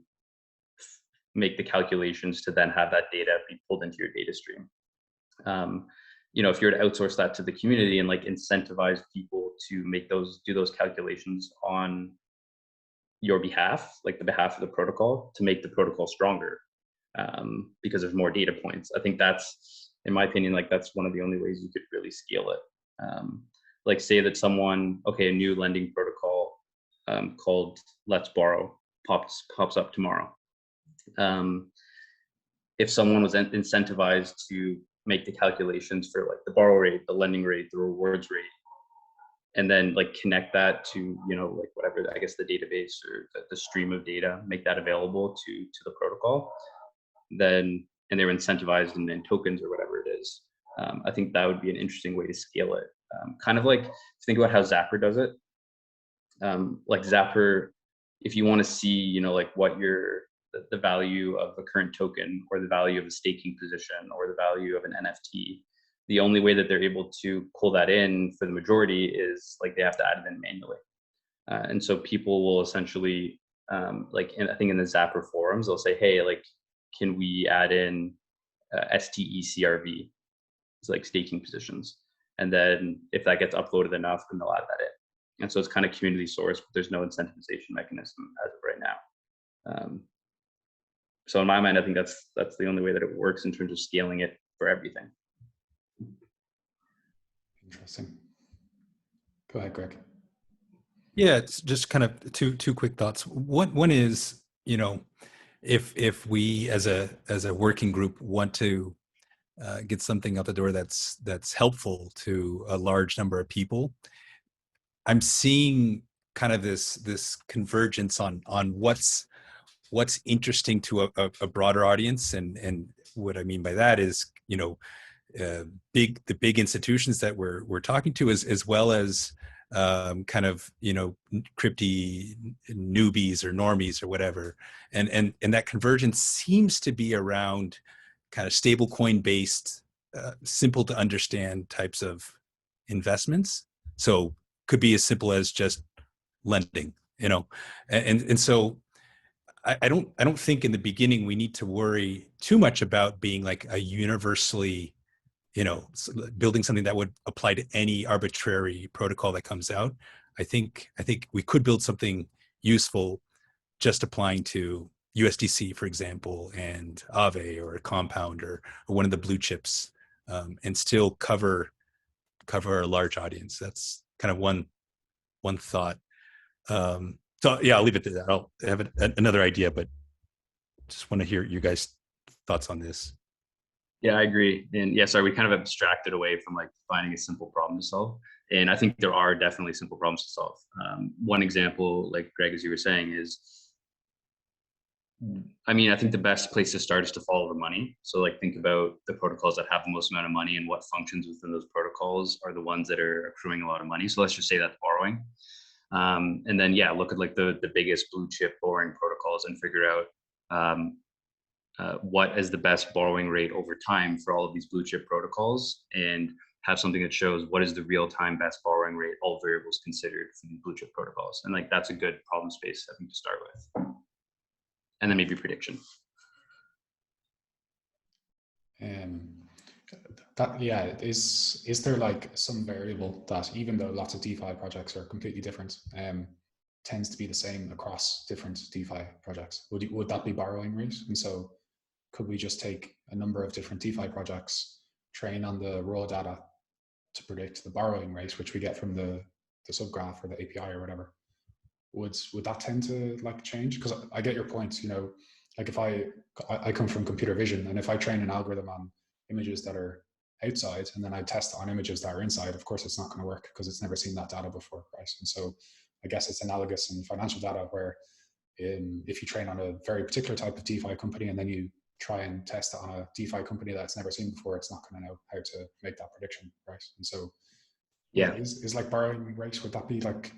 make the calculations to then have that data be pulled into your data stream. If you were to outsource that to the community and like incentivize people to do those calculations on your behalf, like the behalf of the protocol, to make the protocol stronger, because there's more data points. I think that's, in my opinion, like that's one of the only ways you could really scale it. Like say that a new lending protocol called Let's Borrow pops up tomorrow. If someone was incentivized to make the calculations for like the borrow rate, the lending rate, the rewards rate, and then like connect that to, like whatever, I guess the database or the stream of data, make that available to the protocol, then, and they're incentivized in tokens or whatever it is. I think that would be an interesting way to scale it. Kind of like, think about how Zapper does it. Like Zapper, if you want to see, you know, like what the value of a current token or the value of a staking position or the value of an NFT, the only way that they're able to pull that in for the majority is like they have to add it in manually. And so people will essentially, like I think in the Zapper forums, they'll say, hey, like, can we add in STECRV, it's like staking positions. And then if that gets uploaded enough, then they'll add that in. And so it's kind of community sourced, but there's no incentivization mechanism as of right now. So in my mind, I think that's the only way that it works in terms of scaling it for everything. Interesting. Go ahead, Greg. Yeah, it's just kind of two quick thoughts. One is, you know, if we as a working group want to get something out the door that's helpful to a large number of people, I'm seeing kind of this convergence on what's interesting to a broader audience, and what I mean by that is, you know, the big institutions that we're talking to, as well as kind of, you know, crypty newbies or normies or whatever, and that convergence seems to be around kind of stablecoin based, simple to understand types of investments. So could be as simple as just lending, you know, and so I don't think in the beginning we need to worry too much about being like a universally, you know, building something that would apply to any arbitrary protocol that comes out. I think we could build something useful just applying to USDC, for example, and Aave or Compound or one of the blue chips, and still cover a large audience. That's kind of one thought. So yeah, I'll leave it to that. I'll have another idea, but just want to hear you guys' thoughts on this. Yeah, I agree. And yeah, sorry, we kind of abstracted away from like finding a simple problem to solve. And I think there are definitely simple problems to solve. One example, like Greg, as you were saying, is, I mean, I think the best place to start is to follow the money. So like think about the protocols that have the most amount of money and what functions within those protocols are the ones that are accruing a lot of money. So let's just say that's borrowing. And then, yeah, look at like the biggest blue chip borrowing protocols and figure out what is the best borrowing rate over time for all of these blue chip protocols, and have something that shows what is the real time best borrowing rate, all variables considered for these blue chip protocols. And like, that's a good problem space, I think, to start with. And then maybe prediction. Yeah, is there like some variable that, even though lots of DeFi projects are completely different, tends to be the same across different DeFi projects? Would that be borrowing rate? And so could we just take a number of different DeFi projects, train on the raw data to predict the borrowing rate, which we get from the subgraph or the API or whatever? Would that tend to like change? Because I get your point, you know, like if I come from computer vision, and if I train an algorithm on images that are outside and then I test on images that are inside, of course it's not going to work because it's never seen that data before, right? And so I guess it's analogous in financial data, where if you train on a very particular type of DeFi company and then you try and test on a DeFi company that's never seen before, it's not going to know how to make that prediction, right? And so Yeah, is like borrowing rate, would that be like,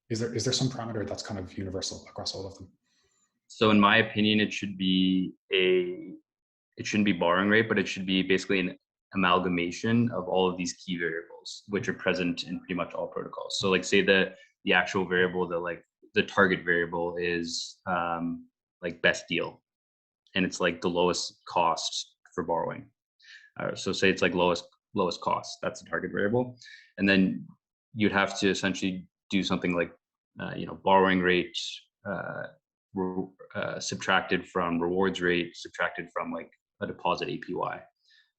is there some parameter that's kind of universal across all of them? so in my opinion, it shouldn't be borrowing rate, but it should be basically an amalgamation of all of these key variables, which are present in pretty much all protocols. So like say the actual variable, the target variable is like best deal, and it's like the lowest cost for borrowing. So say it's like lowest cost, that's the target variable. And then you'd have to essentially do something like, you know, borrowing rate, subtracted from rewards rate, subtracted from like a deposit APY,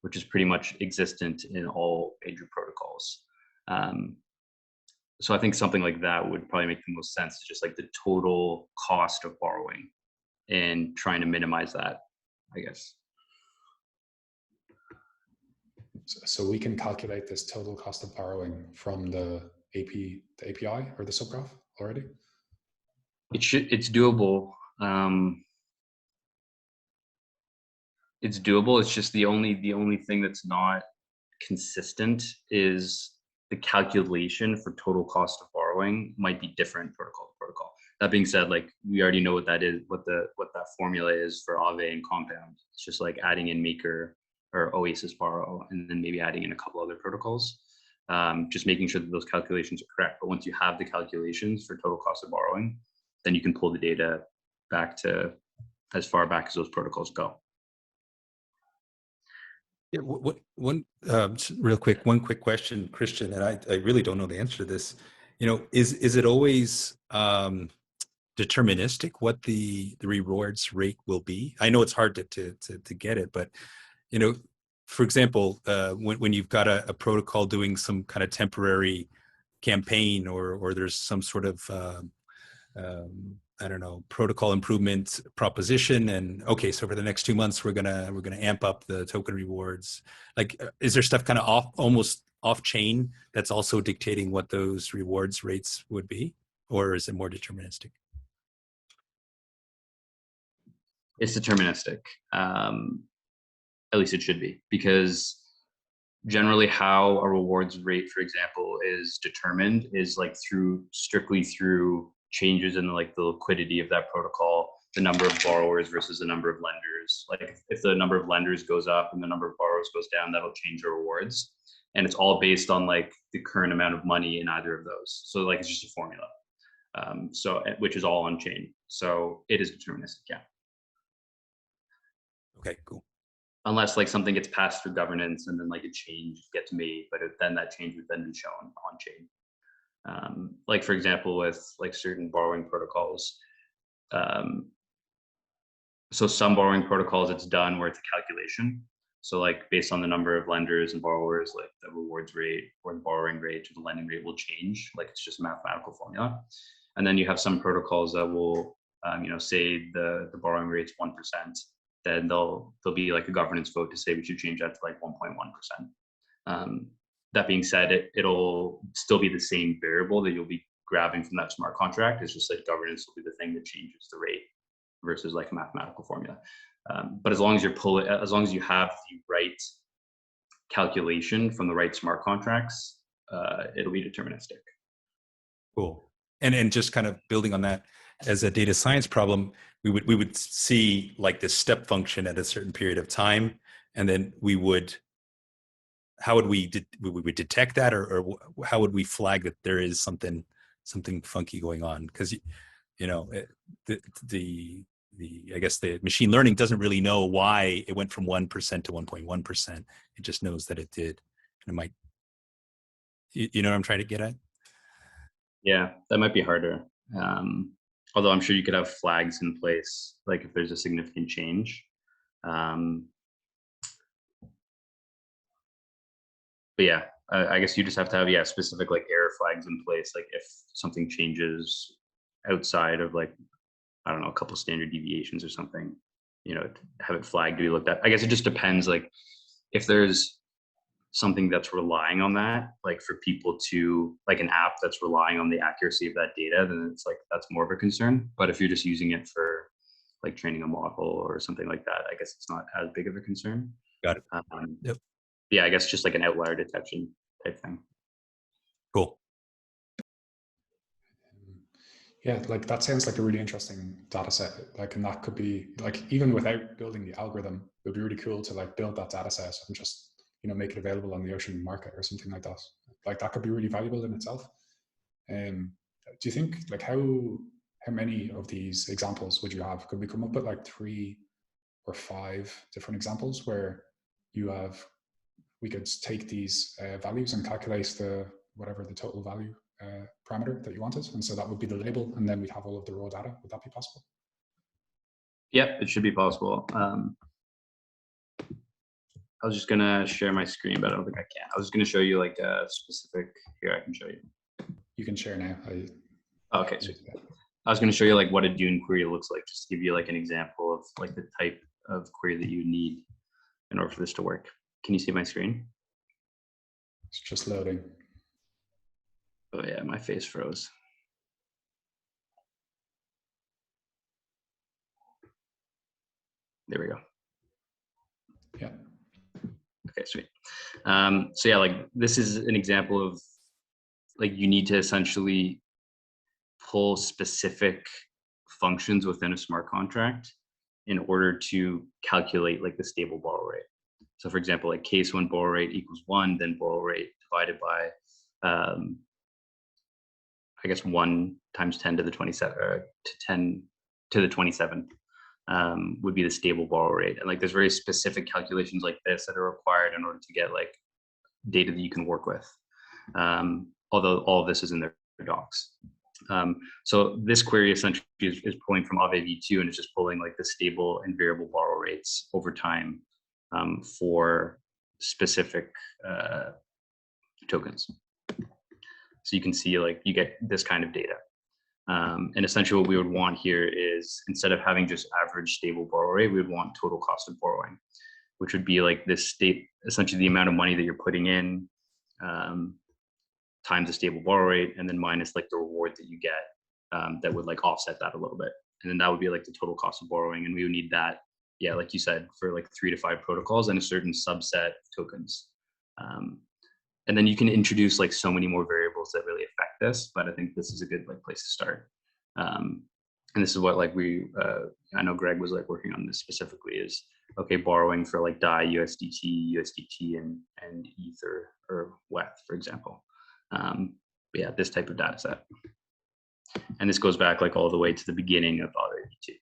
which is pretty much existent in all major protocols. So I think something like that would probably make the most sense, just like the total cost of borrowing and trying to minimize that, I guess. So we can calculate this total cost of borrowing from the API or the subgraph already? It's doable. it's doable. It's just the only thing that's not consistent is the calculation for total cost of borrowing might be different protocol to protocol. That being said, like we already know what that is, what that formula is for Aave and Compound. It's just like adding in Maker or Oasis Borrow, and then maybe adding in a couple other protocols. Just making sure that those calculations are correct. But once you have the calculations for total cost of borrowing, then you can pull the data back to as far back as those protocols go. Yeah, real quick, one quick question, Christian, and I really don't know the answer to this. You know, is it always deterministic what the rewards rate will be? I know it's hard to get it, but you know, for example, when you've got a protocol doing some kind of temporary campaign, or there's some sort of I don't know, protocol improvement proposition, and okay, so for the next 2 months we're gonna amp up the token rewards. Like, is there stuff kind of almost off chain that's also dictating what those rewards rates would be, or is it more deterministic? It's deterministic. At least it should be, because generally how a rewards rate, for example, is determined is like strictly through changes in like the liquidity of that protocol, the number of borrowers versus the number of lenders. Like if the number of lenders goes up and the number of borrowers goes down, that'll change your rewards. And it's all based on like the current amount of money in either of those. So like it's just a formula. Which is all on chain. So it is deterministic, yeah. Okay, cool. Unless like something gets passed through governance and then like a change gets made, but then that change would then be shown on chain. Like for example, with like certain borrowing protocols. So some borrowing protocols, it's done where it's a calculation. So like based on the number of lenders and borrowers, like the rewards rate or the borrowing rate or the lending rate will change. Like it's just a mathematical formula. And then you have some protocols that will, say the borrowing rate's 1%. Then there'll be like a governance vote to say we should change that to like 1.1%. That being said, it'll still be the same variable that you'll be grabbing from that smart contract. It's just that governance will be the thing that changes the rate versus like a mathematical formula. But as long as you have the right calculation from the right smart contracts, it'll be deterministic. Cool. And just kind of building on that, as a data science problem, we would see like this step function at a certain period of time, and then how would we detect that, or how would we flag that there is something funky going on? Because the I guess the machine learning doesn't really know why it went from 1% to 1.1%. It just knows that it did, and it might. You know what I'm trying to get at? Yeah, that might be harder. Although I'm sure you could have flags in place, like if there's a significant change. But yeah, I guess you just have to have specific like error flags in place. Like if something changes outside of like, I don't know, a couple standard deviations or something, have it flagged to be looked at. I guess it just depends. Like if there's something that's relying on that, like for people to like an app that's relying on the accuracy of that data, then it's like that's more of a concern. But if you're just using it for like training a model or something like that, I guess it's not as big of a concern. Got it. Yep. Yeah, I guess just like an outlier detection type thing. Cool. Yeah, like that sounds like a really interesting data set. Like, and that could be like, even without building the algorithm, it would be really cool to like build that data set and just, make it available on the ocean market or something like that. Like that could be really valuable in itself. Do you think like how many of these examples would you have? Could we come up with like 3 or 5 different examples where we could take these values and calculate whatever the total value parameter that you wanted, and so that would be the label, and then we'd have all of the raw data? Would that be possible? Yep, it should be possible. I was just gonna share my screen, but I don't think I can. I was just gonna show you like a specific. Here, I can show you. You can share now. Okay, so I was gonna show you like what a Dune query looks like, just to give you like an example of like the type of query that you need in order for this to work. Can you see my screen? It's just loading. Oh yeah, my face froze. There we go. Okay, sweet. So yeah, like this is an example of like you need to essentially pull specific functions within a smart contract in order to calculate like the stable borrow rate. So for example, like case when borrow rate equals 1, then borrow rate divided by, I guess 1 times 10 to the 27, to 10 to the 27 would be the stable borrow rate. And like there's very specific calculations like this that are required in order to get like data that you can work with. Although all of this is in their docs. So this query essentially is pulling from Aave v2 and it's just pulling like the stable and variable borrow rates over time for specific tokens. So you can see like you get this kind of data. And essentially what we would want here is instead of having just average stable borrow rate, we would want total cost of borrowing, which would be like this state, essentially the amount of money that you're putting in times the stable borrow rate, and then minus like the reward that you get that would like offset that a little bit. And then that would be like the total cost of borrowing. And we would need that, yeah, like you said, for like 3 to 5 protocols and a certain subset of tokens. And then you can introduce like so many more variables that really affect this, but I think this is a good like place to start. And this is what like I know Greg was like working on this specifically is, okay, borrowing for like DAI, USDT, and Ether or WETH, for example. But yeah, this type of data set. And this goes back like all the way to the beginning of Aave v2.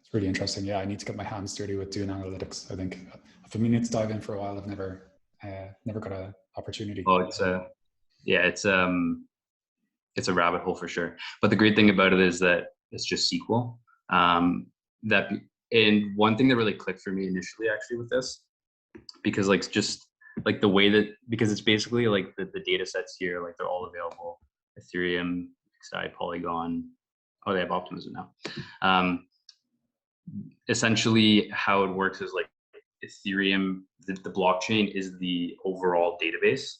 It's really interesting. Yeah, I need to get my hands dirty with doing analytics. I think I've been meaning to dive in for a while. I've never got an opportunity. Oh, it's a rabbit hole for sure. But the great thing about it is that it's just SQL. And one thing that really clicked for me initially actually with this, because like just like the way that, because it's basically like the data sets here, like they're all available, Ethereum, XI, Polygon. Oh, they have Optimism now. Essentially how it works is like Ethereum, the blockchain is the overall database.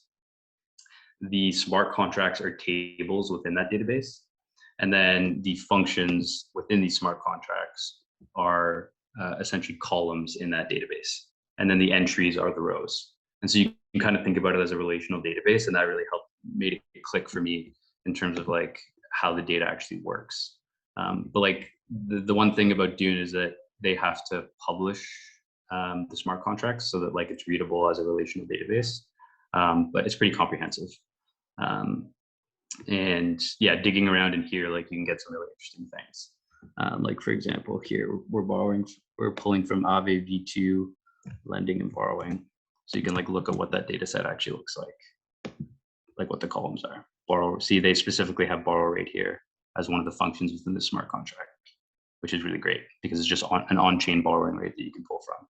The smart contracts are tables within that database. And then the functions within these smart contracts are essentially columns in that database. And then the entries are the rows. And so you can kind of think about it as a relational database, and that really made it click for me in terms of like how the data actually works. But like the one thing about Dune is that they have to publish the smart contracts so that like it's readable as a relational database. But it's pretty comprehensive. And yeah, digging around in here, like you can get some really interesting things. Like for example, here we're pulling from Aave v2 lending and borrowing. So you can like look at what that data set actually looks like what the columns are. See, they specifically have borrow rate here as one of the functions within the smart contract, which is really great because it's just an on-chain borrowing rate that you can pull from.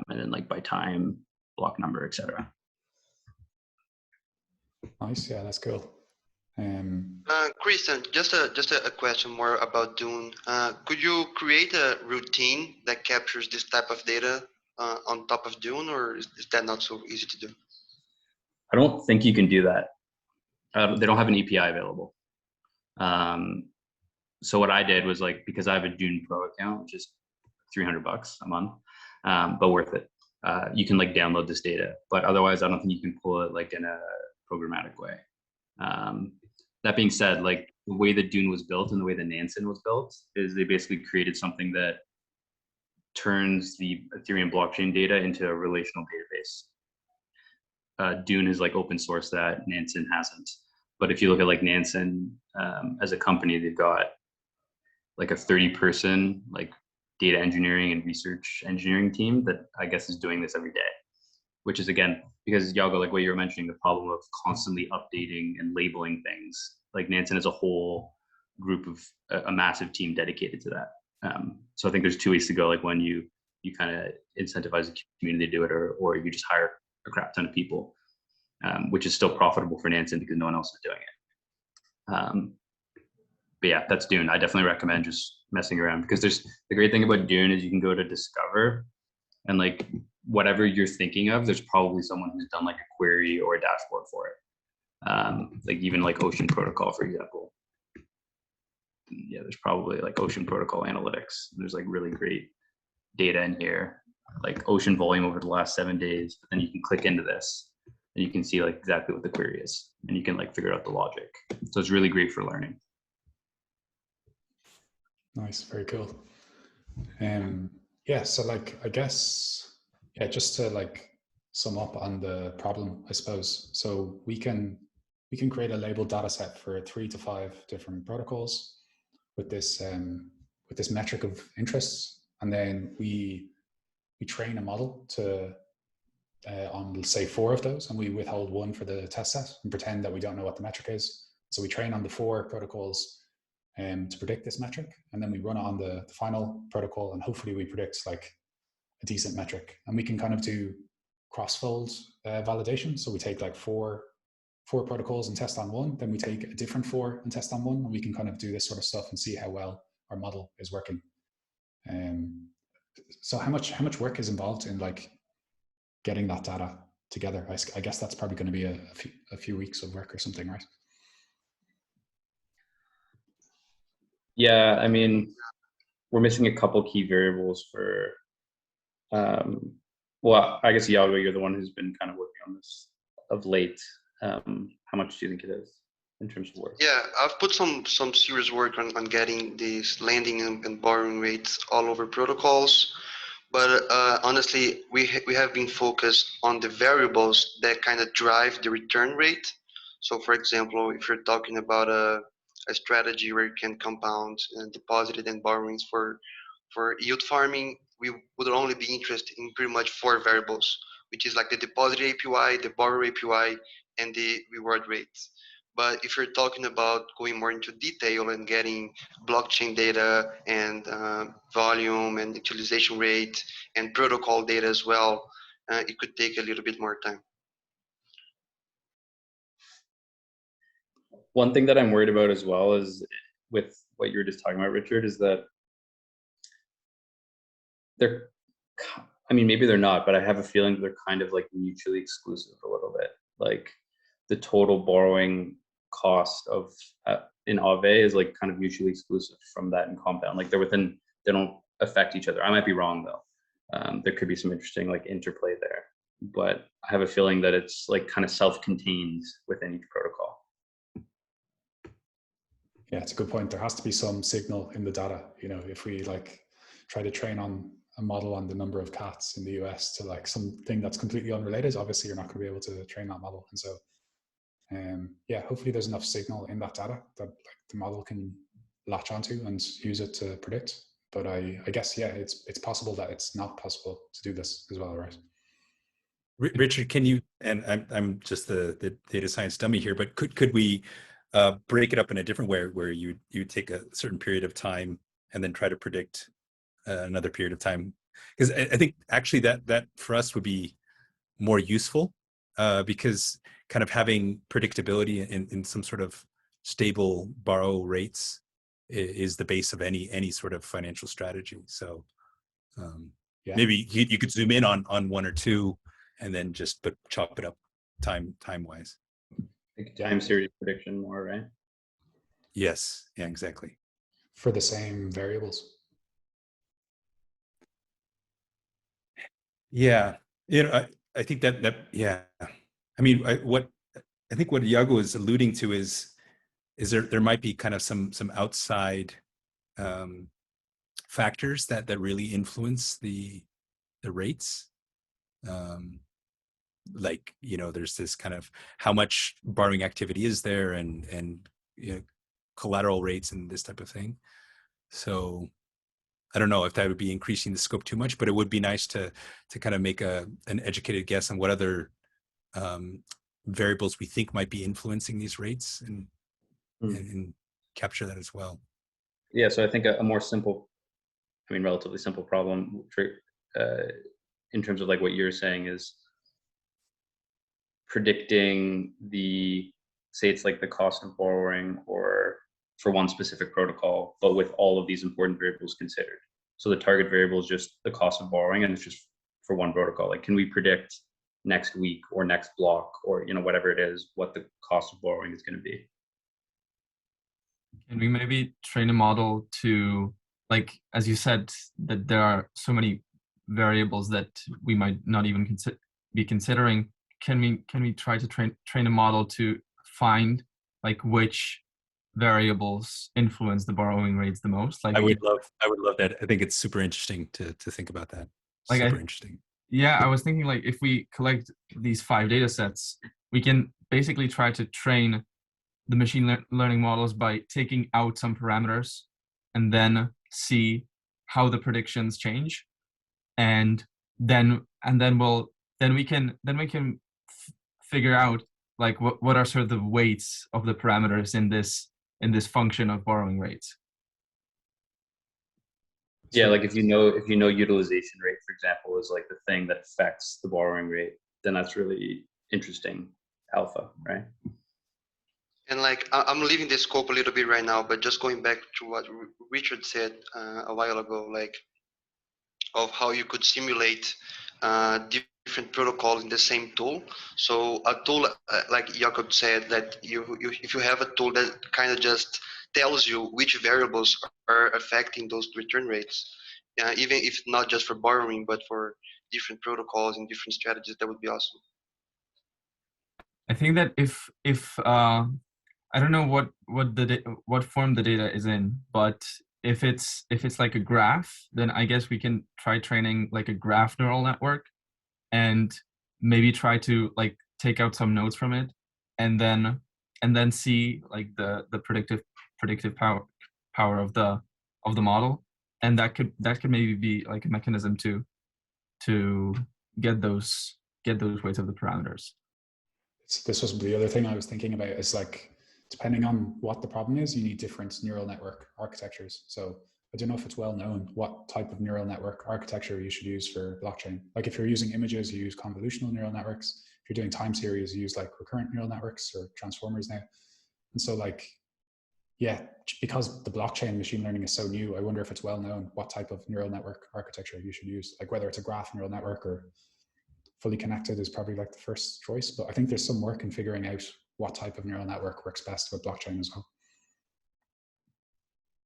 And then like by time, block number, etc. Nice, yeah, that's cool. Christian, just a question more about Dune. Could you create a routine that captures this type of data on top of Dune, or is that not so easy to do? I don't think you can do that. They don't have an API available. So what I did was like, because I have a Dune Pro account, which is $300 a month, but worth it. You can like download this data, but otherwise I don't think you can pull it like in a programmatic way. That being said, like the way that Dune was built and the way that Nansen was built is they basically created something that turns the Ethereum blockchain data into a relational database. Dune has like open source that, Nansen hasn't. But if you look at like Nansen as a company, they've got like a 30-person like data engineering and research engineering team that I guess is doing this every day. Which is again, because Iago, like what you were mentioning, the problem of constantly updating and labeling things. Like Nansen is a whole group of a massive team dedicated to that. So I think there's 2 ways to go. Like when you kind of incentivize the community to do it, or you just hire a crap ton of people, which is still profitable for Nansen because no one else is doing it. But yeah, that's Dune. I definitely recommend just messing around because the great thing about Dune is you can go to Discover and like whatever you're thinking of, there's probably someone who's done like a query or a dashboard for it. Like even like Ocean Protocol, for example. Yeah, there's probably like Ocean Protocol analytics. There's like really great data in here, like ocean volume over the last 7 days, but then you can click into this and you can see like exactly what the query is, and you can like figure out the logic. So it's really great for learning. Nice, very cool. Yeah, so like, I guess, yeah, just to like sum up on the problem, I suppose. So we can create a labeled data set for 3 to 5 different protocols with this metric of interests, and then we train a model to on, let's say, 4 of those, and we withhold 1 for the test set and pretend that we don't know what the metric is. So we train on the 4 protocols to predict this metric, and then we run it on the final protocol, and hopefully we predict like a decent metric. And we can kind of do cross-fold validation. So we take like four protocols and test on 1, then we take a different 4 and test on 1, and we can kind of do this sort of stuff and see how well our model is working. So how much work is involved in like getting that data together? I guess that's probably going to be a few weeks of work or something, right? Yeah, I mean, we're missing a couple key variables for, well, I guess Iago, you're the one who's been kind of working on this of late. How much do you think it is in terms of work? Yeah, I've put some serious work on getting these lending and borrowing rates all over protocols. But honestly, we have been focused on the variables that kind of drive the return rate. So for example, if you're talking about a strategy where you can compound deposited and borrowings for yield farming, we would only be interested in pretty much 4 variables, which is like the deposit APY, the borrower APY, and the reward rates. But if you're talking about going more into detail and getting blockchain data and volume and utilization rate and protocol data as well, it could take a little bit more time. One thing that I'm worried about as well is with what you were just talking about, Richard, is that they're, I mean, maybe they're not, but I have a feeling they're kind of like mutually exclusive a little bit. Like the total borrowing cost of in Aave is like kind of mutually exclusive from that in Compound. Like they don't affect each other. I might be wrong though. There could be some interesting like interplay there, but I have a feeling that it's like kind of self-contained within each protocol. Yeah, it's a good point. There has to be some signal in the data. You know, if we like try to train on a model on the number of cats in the US to like something that's completely unrelated, obviously you're not going to be able to train that model. And so, yeah, hopefully there's enough signal in that data that like the model can latch onto and use it to predict. But I guess, yeah, it's possible that it's not possible to do this as well, right? Richard, can you, and I'm just the data science dummy here, but could we break it up in a different way where you take a certain period of time and then try to predict another period of time? Because I think actually that for us would be more useful because kind of having predictability in some sort of stable borrow rates is the base of any sort of financial strategy. So yeah. Maybe you could zoom in on 1 or 2 and then just chop it up time wise. Like time series prediction more, right? Yes. Yeah, exactly. For the same variables. Yeah. You know, I think that yeah. I mean, I think what Iago is alluding to is there might be kind of some outside factors that really influence the rates. Like, you know, there's this kind of how much borrowing activity is there and you know, collateral rates and this type of thing. So I don't know if that would be increasing the scope too much, but it would be nice to kind of make an educated guess on what other variables we think might be influencing these rates and capture that as well. Yeah, so I think a more simple, I mean, relatively simple problem in terms of like what you're saying is predicting say it's like the cost of borrowing or for one specific protocol, but with all of these important variables considered. So the target variable is just the cost of borrowing and it's just for one protocol. Like, can we predict next week or next block or, you know, whatever it is, what the cost of borrowing is going to be? Can we maybe train a model to like as you said, that there are so many variables that we might not even be considering. Can we try to train a model to find like which variables influence the borrowing rates the most? Like I would love that. I think it's super interesting to think about that. Like super interesting. Yeah, I was thinking like if we collect these 5 data sets, we can basically try to train the machine learning models by taking out some parameters and then see how the predictions change, and then we can figure out like what are sort of the weights of the parameters in this function of borrowing rates. Yeah, like if you know utilization rate, for example, is like the thing that affects the borrowing rate, then that's really interesting alpha, right? And like I'm leaving the scope a little bit right now, but just going back to what Richard said a while ago, like of how you could simulate different protocols in the same tool. So a tool, like Jakob said, that if you have a tool that kind of just tells you which variables are affecting those return rates, even if not just for borrowing, but for different protocols and different strategies, that would be awesome. I think that if I don't know what form the data is in, but if it's like a graph, then I guess we can try training like a graph neural network, and maybe try to like take out some nodes from it, and then see like the predictive power of the model, and that could maybe be like a mechanism to get those weights of the parameters. This was the other thing I was thinking about, is like, depending on what the problem is, you need different neural network architectures. So I don't know if it's well known what type of neural network architecture you should use for blockchain. Like if you're using images, you use convolutional neural networks. If you're doing time series, you use like recurrent neural networks or transformers now. And so like, yeah, because the blockchain machine learning is so new, I wonder if it's well known what type of neural network architecture you should use. Like whether it's a graph neural network or fully connected is probably like the first choice. But I think there's some work in figuring out what type of neural network works best with blockchain as well.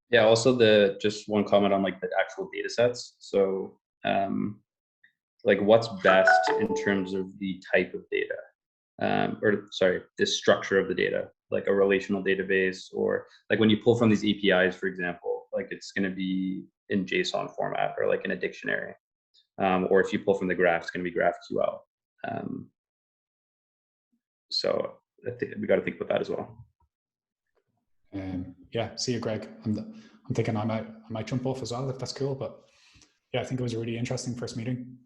Yeah, also just one comment on like the actual data sets. So like what's best in terms of the type of data, or sorry, the structure of the data, like a relational database, or like when you pull from these APIs, for example, like it's going to be in JSON format or like in a dictionary. Or if you pull from the graph, it's going to be GraphQL. So I think we got to think about that as well. Yeah, see you, Greg. I'm thinking I might jump off as well if that's cool. But yeah, I think it was a really interesting first meeting.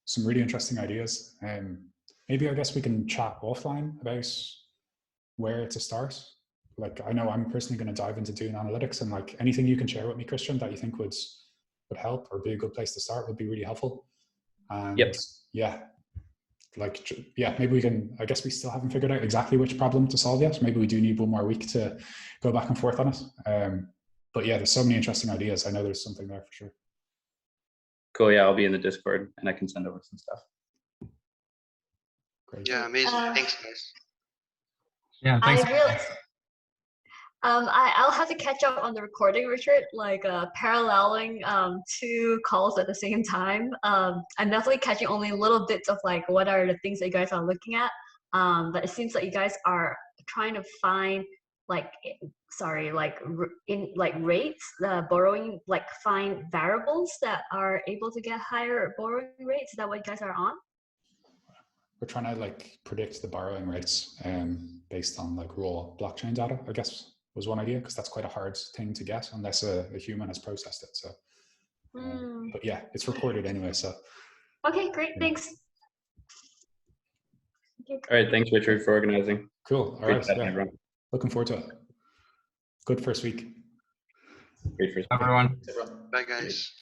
Some really interesting ideas. Maybe I guess we can chat offline about where to start. Like I know I'm personally going to dive into doing analytics, and like anything you can share with me, Christian, that you think would help or be a good place to start would be really helpful. And yep. Yeah, like, yeah, maybe we can, I guess we still haven't figured out exactly which problem to solve yet. Maybe we do need one more week to go back and forth on it. But yeah, there's so many interesting ideas. I know there's something there for sure. Cool. Yeah, I'll be in the Discord and I can send over some stuff. Great. Yeah, amazing. Thanks, guys. Yeah, thanks. I'll have to catch up on the recording, Richard, like paralleling 2 calls at the same time. I'm definitely catching only little bits of like what are the things that you guys are looking at. But it seems like you guys are trying to find like, rates, borrowing, like find variables that are able to get higher borrowing rates. Is that what you guys are on? We're trying to like predict the borrowing rates based on like raw blockchain data, I guess, was one idea, because that's quite a hard thing to get unless a human has processed it. So, but yeah, it's recorded anyway. So. Okay, great. Yeah. Thanks. All right. Thanks, Richard, for organizing. Cool. All right. Yeah. Everyone. Looking forward to it. Good first week. Great first week. Everyone. Bye, guys.